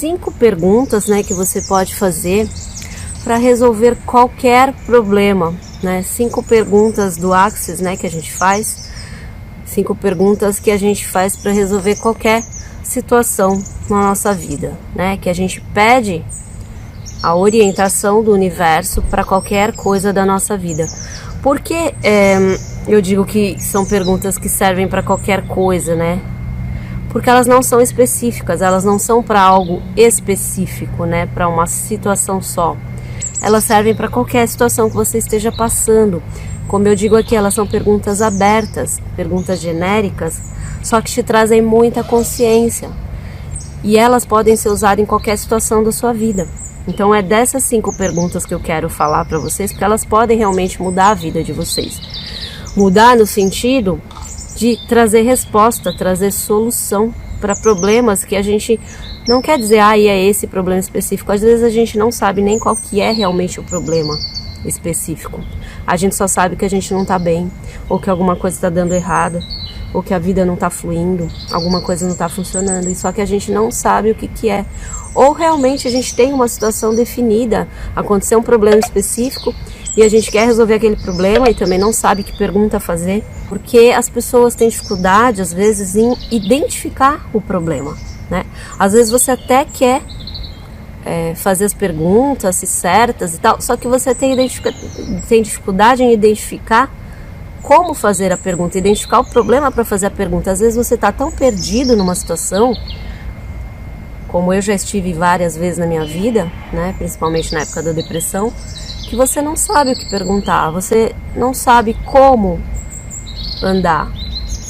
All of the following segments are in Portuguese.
5 perguntas, né, que você pode fazer para resolver qualquer problema, né? 5 perguntas do Axis, né, que a gente faz. 5 perguntas que a gente faz para resolver qualquer situação na nossa vida, né? Que a gente pede a orientação do universo para qualquer coisa da nossa vida. Por que eu digo que são perguntas que servem para qualquer coisa, né? Porque elas não são específicas, elas não são para algo específico, né? Para uma situação só. Elas servem para qualquer situação que você esteja passando. Como eu digo aqui, elas são perguntas abertas, perguntas genéricas, só que te trazem muita consciência. E elas podem ser usadas em qualquer situação da sua vida. Então é dessas 5 perguntas que eu quero falar para vocês, porque elas podem realmente mudar a vida de vocês. Mudar no sentido de trazer resposta, trazer solução para problemas que a gente não quer dizer, é esse problema específico. Às vezes a gente não sabe nem qual que é realmente o problema específico. A gente só sabe que a gente não está bem, ou que alguma coisa está dando errada, ou que a vida não está fluindo, alguma coisa não está funcionando, e só que a gente não sabe o que que é. Ou realmente a gente tem uma situação definida, aconteceu um problema específico, e a gente quer resolver aquele problema e também não sabe que pergunta fazer, porque as pessoas têm dificuldade, às vezes, em identificar o problema, né? Às vezes você até quer fazer as perguntas certas e tal, só que você tem dificuldade em identificar como fazer a pergunta, identificar o problema para fazer a pergunta. Às vezes você está tão perdido numa situação, como eu já estive várias vezes na minha vida, né, principalmente na época da depressão, que você não sabe o que perguntar, você não sabe como andar,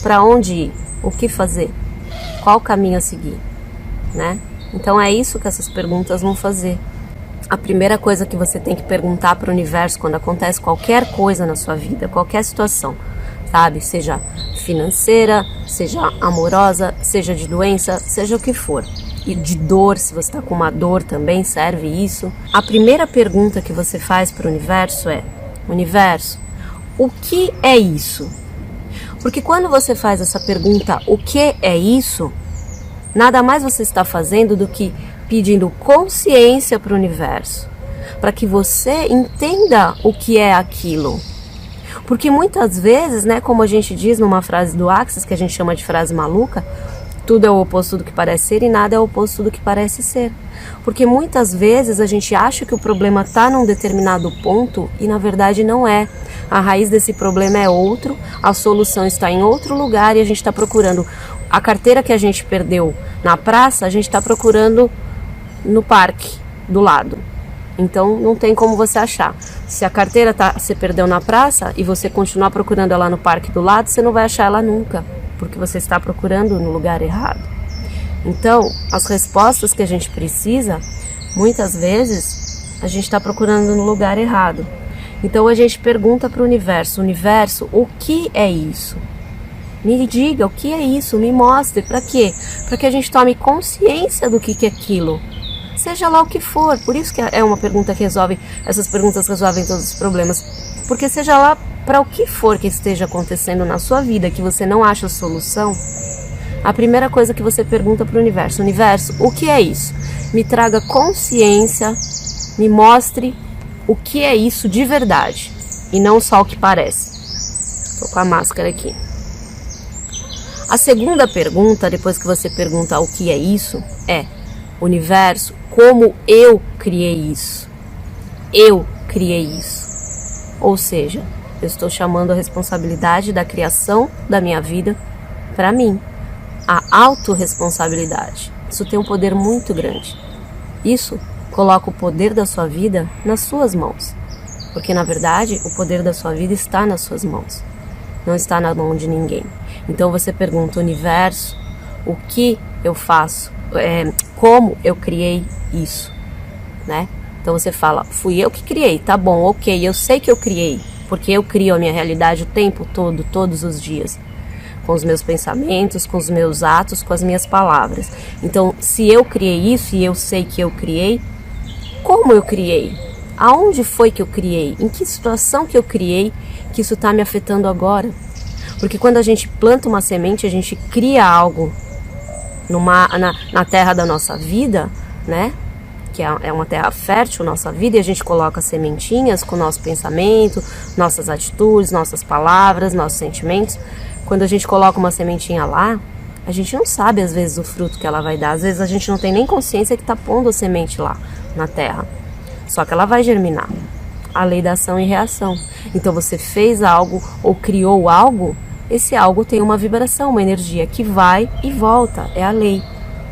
para onde ir, o que fazer, qual caminho a seguir, né? Então é isso que essas perguntas vão fazer. A primeira coisa que você tem que perguntar para o universo quando acontece qualquer coisa na sua vida, qualquer situação, sabe? Seja financeira, seja amorosa, seja de doença, seja o que for. E de dor, se você está com uma dor também serve isso. A primeira pergunta que você faz para o universo é: universo, o que é isso? Porque quando você faz essa pergunta, o que é isso? Nada mais você está fazendo do que pedindo consciência para o universo, para que você entenda o que é aquilo. Porque muitas vezes, né, como a gente diz numa frase do Axis, que a gente chama de frase maluca, tudo é o oposto do que parece ser e nada é o oposto do que parece ser. Porque muitas vezes a gente acha que o problema está num determinado ponto e na verdade não é. A raiz desse problema é outro, a solução está em outro lugar e a gente está procurando. A carteira que a gente perdeu na praça, a gente está procurando no parque do lado. Então não tem como você achar. Se a carteira você perdeu na praça e você continuar procurando ela no parque do lado, você não vai achar ela nunca, porque você está procurando no lugar errado. Então, as respostas que a gente precisa, muitas vezes, a gente está procurando no lugar errado. Então a gente pergunta para o universo: universo, o que é isso? Me diga o que é isso, me mostre. Para quê? Para que a gente tome consciência do que é aquilo. Seja lá o que for. Por isso que é uma pergunta que resolve, essas perguntas resolvem todos os problemas. Porque seja lá para o que for que esteja acontecendo na sua vida, que você não acha solução, a primeira coisa que você pergunta para o universo: universo, o que é isso? Me traga consciência, me mostre o que é isso de verdade, e não só o que parece. Estou com a máscara aqui. A segunda pergunta, depois que você pergunta o que é isso, é: universo, como eu criei isso? Eu criei isso. Ou seja, eu estou chamando a responsabilidade da criação da minha vida para mim. A autorresponsabilidade. Isso tem um poder muito grande. Isso coloca o poder da sua vida nas suas mãos. Porque, na verdade, o poder da sua vida está nas suas mãos. Não está na mão de ninguém. Então você pergunta: universo, o que eu faço? Como eu criei isso? Né? Então você fala: fui eu que criei. Tá bom, ok, eu sei que eu criei. Porque eu crio a minha realidade o tempo todo, todos os dias. Com os meus pensamentos, com os meus atos, com as minhas palavras. Então, se eu criei isso e eu sei que eu criei, como eu criei? Aonde foi que eu criei? Em que situação que eu criei que isso está me afetando agora? Porque quando a gente planta uma semente, a gente cria algo na terra da nossa vida, né? Que é uma terra fértil, nossa vida, e a gente coloca sementinhas com o nosso pensamento, nossas atitudes, nossas palavras, nossos sentimentos. Quando a gente coloca uma sementinha lá, a gente não sabe às vezes o fruto que ela vai dar, às vezes a gente não tem nem consciência que está pondo a semente lá na terra, só que ela vai germinar. A lei da ação e reação. Então você fez algo ou criou algo, esse algo tem uma vibração, uma energia que vai e volta, é a lei,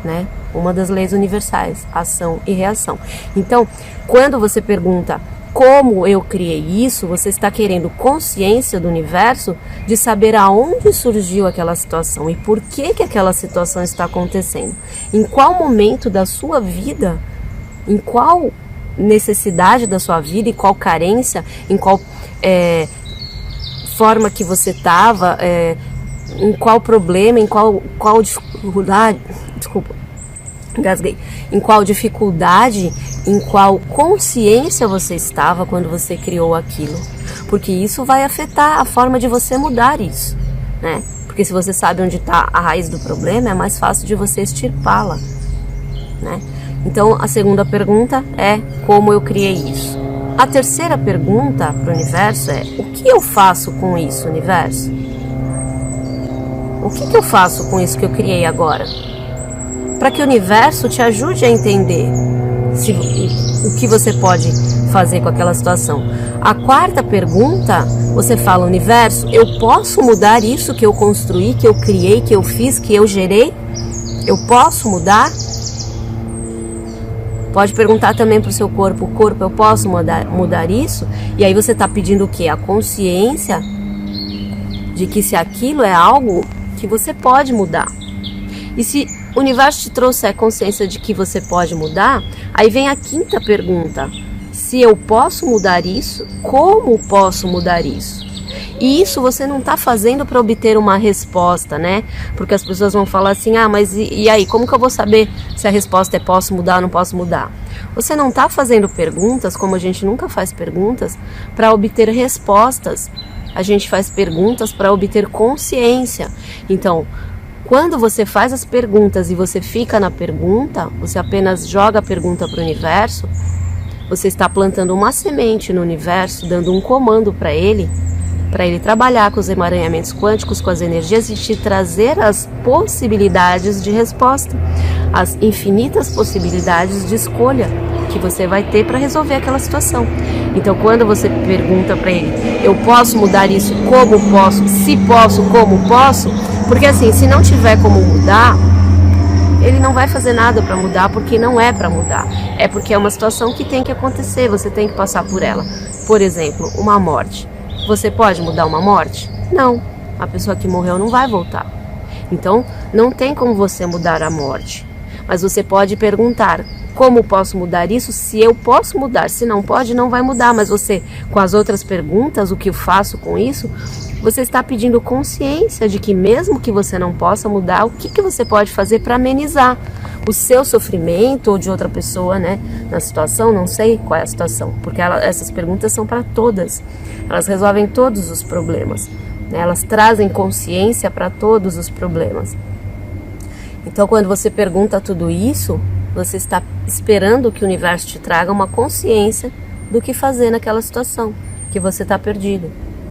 né? Uma das leis universais, ação e reação. Então, quando você pergunta como eu criei isso, você está querendo consciência do universo de saber aonde surgiu aquela situação e por que aquela situação está acontecendo. Em qual momento da sua vida, em qual necessidade da sua vida, em qual carência, em qual forma que você estava, em qual problema, em qual dificuldade, engasguei, em qual dificuldade, em qual consciência você estava quando você criou aquilo, porque isso vai afetar a forma de você mudar isso, né? Porque se você sabe onde está a raiz do problema, é mais fácil de você extirpá-la, né? Então a segunda pergunta é como eu criei isso. A terceira pergunta para o universo é: o que eu faço com isso, universo? O que eu faço com isso que eu criei agora? Para que o universo te ajude a entender o que você pode fazer com aquela situação. A quarta pergunta, você fala: universo, eu posso mudar isso que eu construí, que eu criei, que eu fiz, que eu gerei? Eu posso mudar? Pode perguntar também para o seu corpo: corpo, eu posso mudar isso? E aí você está pedindo o quê? A consciência de que se aquilo é algo que você pode mudar. E se o universo te trouxer consciência de que você pode mudar, aí vem a quinta pergunta: se eu posso mudar isso, como posso mudar isso? E isso você não está fazendo para obter uma resposta, né? Porque as pessoas vão falar assim: ah, mas e aí, como que eu vou saber se a resposta é posso mudar ou não posso mudar? Você não está fazendo perguntas, como a gente nunca faz perguntas, para obter respostas. A gente faz perguntas para obter consciência. Então, quando você faz as perguntas e você fica na pergunta, você apenas joga a pergunta para o universo, você está plantando uma semente no universo, dando um comando para ele trabalhar com os emaranhamentos quânticos, com as energias e te trazer as possibilidades de resposta, as infinitas possibilidades de escolha que você vai ter para resolver aquela situação. Então, quando você pergunta para ele: eu posso mudar isso, como posso, se posso, como posso? Porque assim, se não tiver como mudar, ele não vai fazer nada para mudar, porque não é para mudar. É porque é uma situação que tem que acontecer, você tem que passar por ela. Por exemplo, uma morte. Você pode mudar uma morte? Não. A pessoa que morreu não vai voltar. Então, não tem como você mudar a morte. Mas você pode perguntar: como posso mudar isso? Se eu posso mudar, se não pode, não vai mudar. Mas você, com as outras perguntas, o que eu faço com isso, você está pedindo consciência de que mesmo que você não possa mudar, o que você pode fazer para amenizar o seu sofrimento ou de outra pessoa, né? Na situação, não sei qual é a situação, porque essas perguntas são para todas. Elas resolvem todos os problemas, né? Elas trazem consciência para todos os problemas. Então, quando você pergunta tudo isso, você está esperando que o universo te traga uma consciência do que fazer naquela situação, que você está perdido.